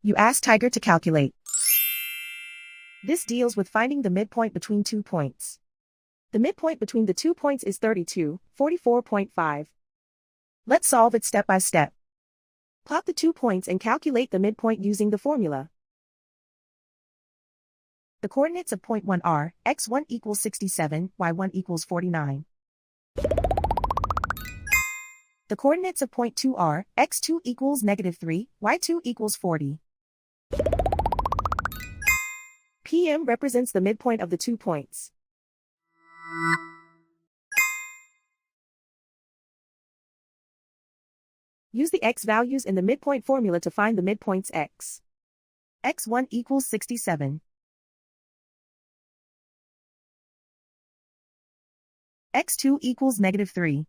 You ask Tiger to calculate. This deals with finding the midpoint between 2 points. The midpoint between the 2 points is 32, 44.5. Let's solve it step by step. Plot the 2 points and calculate the midpoint using the formula. The coordinates of point 1 are, x1 equals 67, y1 equals 49. The coordinates of point 2 are, x2 equals -3, y2 equals 40. PM represents the midpoint of the 2 points. Use the x values in the midpoint formula to find the midpoints x. x1 equals 67. x2 equals -3.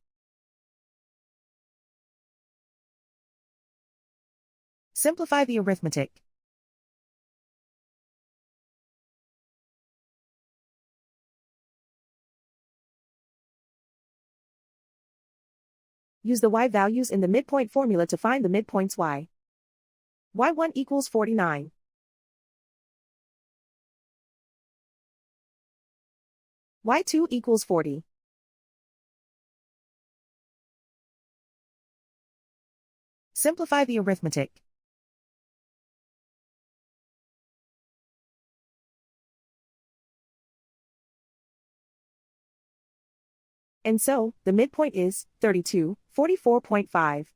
Simplify the arithmetic. Use the y values in the midpoint formula to find the midpoints y. y1 equals 49. y2 equals 40. Simplify the arithmetic. And so, the midpoint is 32, 44.5.